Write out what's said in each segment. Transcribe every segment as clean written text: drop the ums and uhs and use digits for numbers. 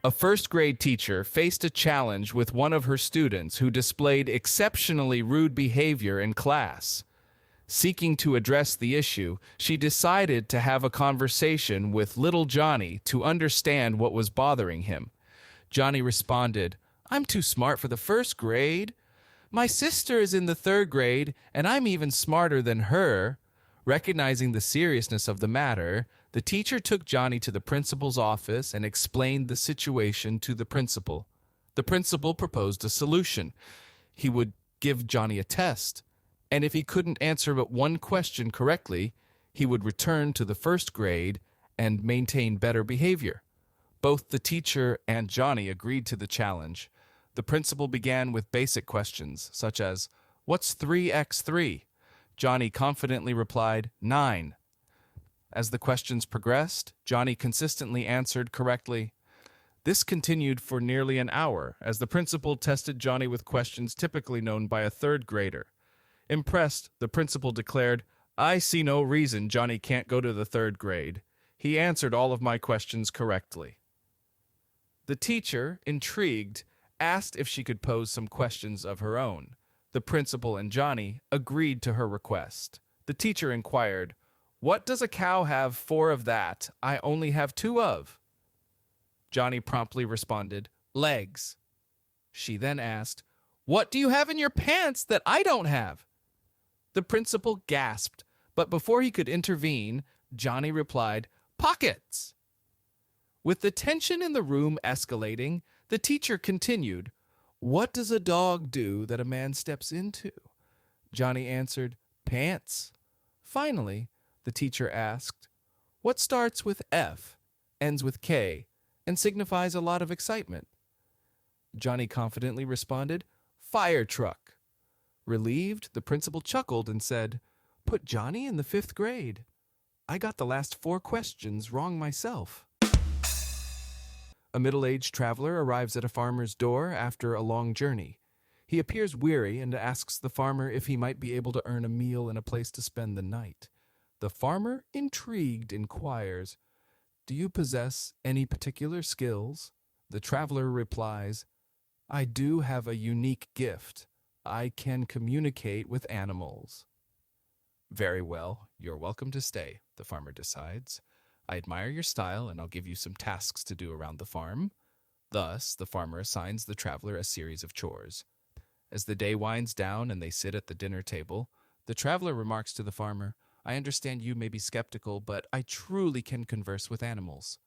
A first-grade teacher faced a challenge with one of her students who displayed exceptionally rude behavior in class. Seeking to address the issue, she decided to have a conversation with little Johnny to understand what was bothering him. Johnny responded, "I'm too smart for the first grade. My sister is in the third grade, and I'm even smarter than her." Recognizing the seriousness of the matter, the teacher took Johnny to the principal's office and explained the situation to the principal. The principal proposed a solution. He would give Johnny a test, and if he couldn't answer but one question correctly, he would return to the first grade and maintain better behavior. Both the teacher and Johnny agreed to the challenge. The principal began with basic questions, such as, "What's 3x3?" Johnny confidently replied, 9. As the questions progressed, Johnny consistently answered correctly. This continued for nearly an hour, as the principal tested Johnny with questions typically known by a third grader. Impressed, the principal declared, "I see no reason Johnny can't go to the third grade. He answered all of my questions correctly." The teacher, intrigued, asked if she could pose some questions of her own. The principal and Johnny agreed to her request. The teacher inquired, "What does a cow have 4 of that I only have 2 of?" Johnny promptly responded, "Legs." She then asked, "What do you have in your pants that I don't have?" The principal gasped, but before he could intervene, Johnny replied, "Pockets." With the tension in the room escalating, the teacher continued, "What does a dog do that a man steps into?" Johnny answered, "Pants." Finally, the teacher asked, "What starts with F, ends with K, and signifies a lot of excitement?" Johnny confidently responded, "Fire truck." Relieved, the principal chuckled and said, "Put Johnny in the 5th grade. I got the last 4 questions wrong myself." A middle-aged traveler arrives at a farmer's door after a long journey. He appears weary and asks the farmer if he might be able to earn a meal and a place to spend the night. The farmer, intrigued, inquires, "Do you possess any particular skills?" The traveler replies, "I do have a unique gift. I can communicate with animals." "Very well, you're welcome to stay," the farmer decides. "I admire your style, and I'll give you some tasks to do around the farm." Thus, the farmer assigns the traveler a series of chores. As the day winds down and they sit at the dinner table, the traveler remarks to the farmer, "I understand you may be skeptical, but I truly can converse with animals."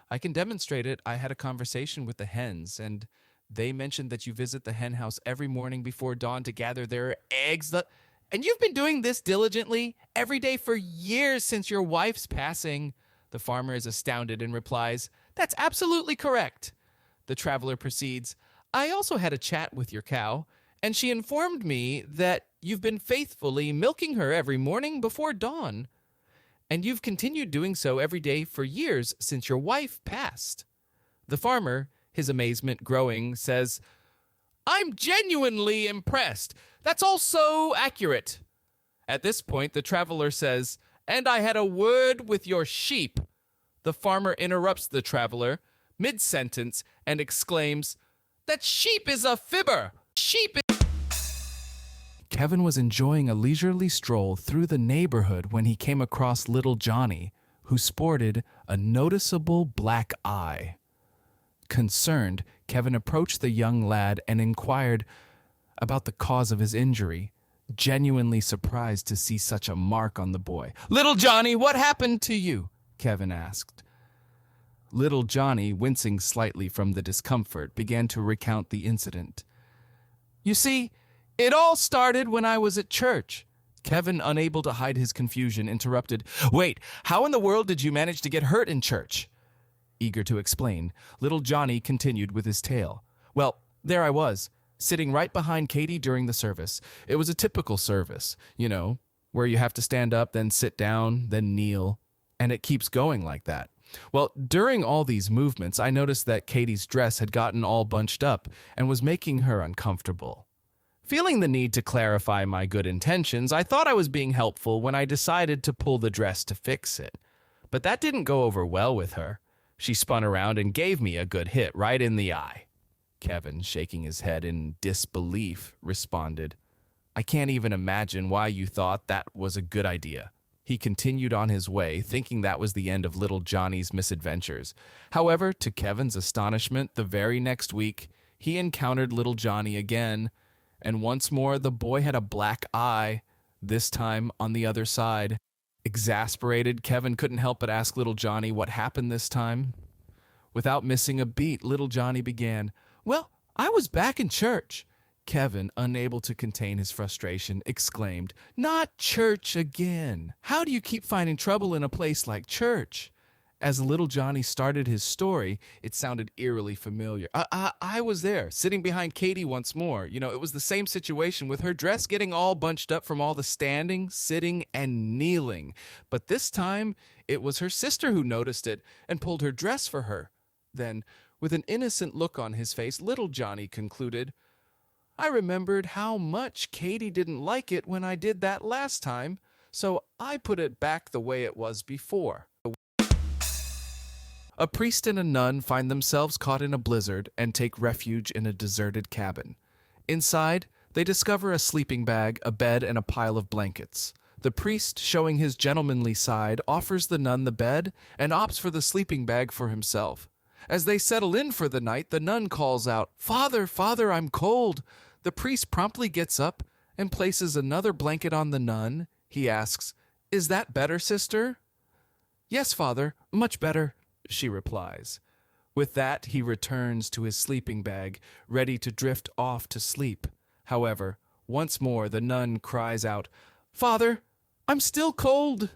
"I can demonstrate it. I had a conversation with the hens, and they mentioned that you visit the hen house every morning before dawn to gather their eggs. And you've been doing this diligently every day for years since your wife's passing." The farmer is astounded and replies, "That's absolutely correct." The traveler proceeds, "I also had a chat with your cow, and she informed me that you've been faithfully milking her every morning before dawn, and you've continued doing so every day for years since your wife passed." The farmer, his amazement growing, says, "I'm genuinely impressed. That's all so accurate." At this point, the traveler says, "And I had a word with your sheep." The farmer interrupts the traveler mid-sentence and exclaims, "That sheep is a fibber! Sheep is—" Kevin was enjoying a leisurely stroll through the neighborhood when he came across little Johnny, who sported a noticeable black eye. Concerned, Kevin approached the young lad and inquired about the cause of his injury, genuinely surprised to see such a mark on the boy. "Little Johnny, what happened to you?" Kevin asked. Little Johnny, wincing slightly from the discomfort, began to recount the incident. "You see, it all started when I was at church." Kevin, unable to hide his confusion, interrupted, "Wait, how in the world did you manage to get hurt in church?" Eager to explain, little Johnny continued with his tale. "Well, there I was, sitting right behind Katie during the service. It was a typical service, where you have to stand up, then sit down, then kneel, and it keeps going like that. Well, during all these movements, I noticed that Katie's dress had gotten all bunched up and was making her uncomfortable. Feeling the need to clarify my good intentions, I thought I was being helpful when I decided to pull the dress to fix it. But that didn't go over well with her. She spun around and gave me a good hit right in the eye. Kevin, shaking his head in disbelief, responded, I can't even imagine why you thought that was a good idea. He continued on his way, thinking that was the end of little Johnny's misadventures. However, to Kevin's astonishment, the very next week, he encountered little Johnny again, and once more the boy had a black eye, this time on the other side. Exasperated, Kevin couldn't help but ask little Johnny what happened this time. Without missing a beat, little Johnny began, Well, I was back in church. Kevin, unable to contain his frustration, exclaimed, Not church again! How do you keep finding trouble in a place like church? As little Johnny started his story, it sounded eerily familiar. I was there, sitting behind Katie once more. It was the same situation with her dress getting all bunched up from all the standing, sitting, and kneeling. But this time, it was her sister who noticed it and pulled her dress for her. Then, with an innocent look on his face, little Johnny concluded, I remembered how much Katie didn't like it when I did that last time, so I put it back the way it was before. A priest and a nun find themselves caught in a blizzard and take refuge in a deserted cabin. Inside, they discover a sleeping bag, a bed, and a pile of blankets. The priest, showing his gentlemanly side, offers the nun the bed and opts for the sleeping bag for himself. As they settle in for the night, the nun calls out, Father, Father, I'm cold. The priest promptly gets up and places another blanket on the nun. He asks, Is that better, sister? Yes, Father, much better, she replies. With that, he returns to his sleeping bag, ready to drift off to sleep. However, once more the nun cries out, Father, I'm still cold.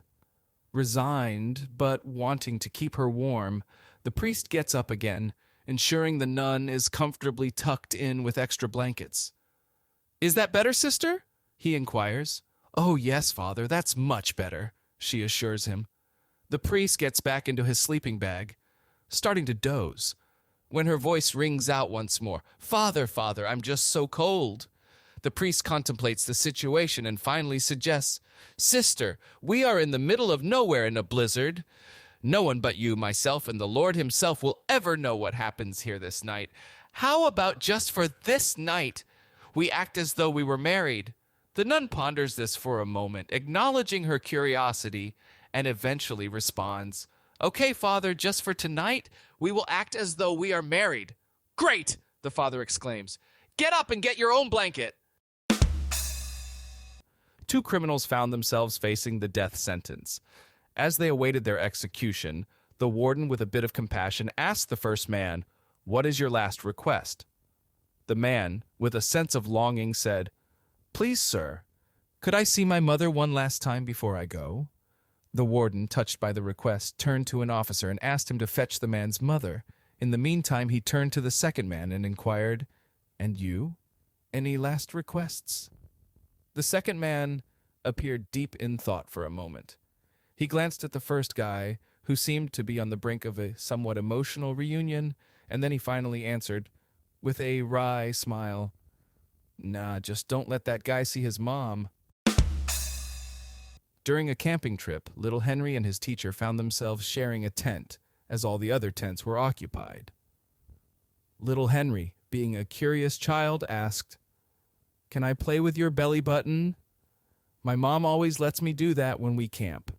Resigned, but wanting to keep her warm, the priest gets up again, ensuring the nun is comfortably tucked in with extra blankets. Is that better, sister? He inquires. Oh, yes, Father, that's much better, she assures him. The priest gets back into his sleeping bag, starting to doze, when her voice rings out once more. Father, Father, I'm just so cold. The priest contemplates the situation and finally suggests, Sister, we are in the middle of nowhere in a blizzard. No one but you, myself, and the Lord himself will ever know what happens here this night. How about just for this night, we act as though we were married? The nun ponders this for a moment, acknowledging her curiosity, and eventually responds, Okay, Father, just for tonight, we will act as though we are married. Great, the father exclaims. Get up and get your own blanket. Two criminals found themselves facing the death sentence. As they awaited their execution, the warden, with a bit of compassion, asked the first man, What is your last request? The man, with a sense of longing, said, Please, sir, could I see my mother one last time before I go? The warden, touched by the request, turned to an officer and asked him to fetch the man's mother. In the meantime, he turned to the second man and inquired, And you? Any last requests? The second man appeared deep in thought for a moment. He glanced at the first guy, who seemed to be on the brink of a somewhat emotional reunion, and then he finally answered, with a wry smile, Nah, just don't let that guy see his mom. During a camping trip, little Henry and his teacher found themselves sharing a tent, as all the other tents were occupied. Little Henry, being a curious child, asked, Can I play with your belly button? My mom always lets me do that when we camp.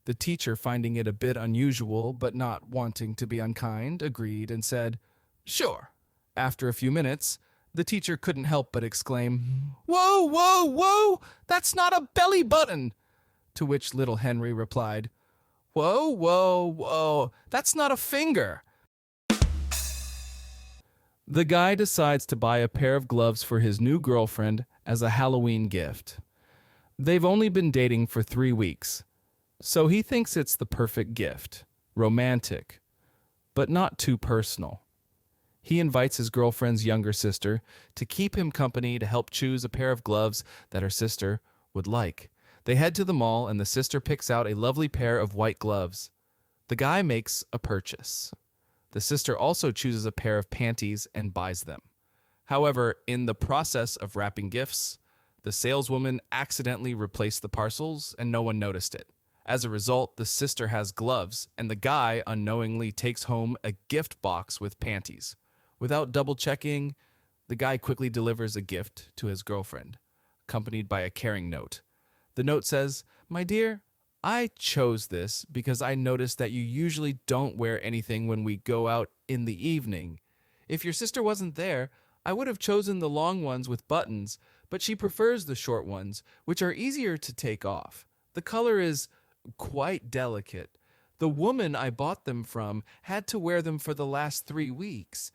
The teacher, finding it a bit unusual, but not wanting to be unkind, agreed and said, Sure. After a few minutes, the teacher couldn't help but exclaim, Whoa, whoa, whoa! That's not a belly button! To which little Henry replied, Whoa, whoa, whoa! That's not a finger! The guy decides to buy a pair of gloves for his new girlfriend as a Halloween gift. They've only been dating for 3 weeks, so he thinks it's the perfect gift, romantic, but not too personal. He invites his girlfriend's younger sister to keep him company to help choose a pair of gloves that her sister would like. They head to the mall and the sister picks out a lovely pair of white gloves. The guy makes a purchase. The sister also chooses a pair of panties and buys them. However, in the process of wrapping gifts, the saleswoman accidentally replaced the parcels and no one noticed it. As a result, the sister has gloves, and the guy unknowingly takes home a gift box with panties. Without double checking, the guy quickly delivers a gift to his girlfriend, accompanied by a caring note. The note says, "My dear, I chose this because I noticed that you usually don't wear anything when we go out in the evening. If your sister wasn't there, I would have chosen the long ones with buttons, but she prefers the short ones, which are easier to take off. The color is quite delicate. The woman I bought them from had to wear them for the last 3 weeks,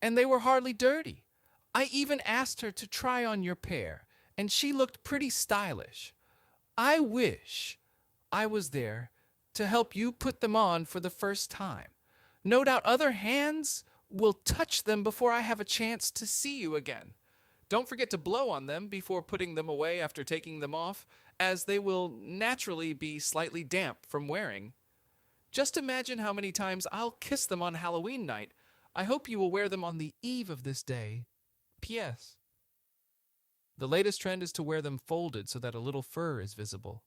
and they were hardly dirty. I even asked her to try on your pair, and she looked pretty stylish. I wish I was there to help you put them on for the first time. No doubt other hands will touch them before I have a chance to see you again. Don't forget to blow on them before putting them away after taking them off, as they will naturally be slightly damp from wearing. Just imagine how many times I'll kiss them on Halloween night. I hope you will wear them on the eve of this day. P.S. The latest trend is to wear them folded so that a little fur is visible.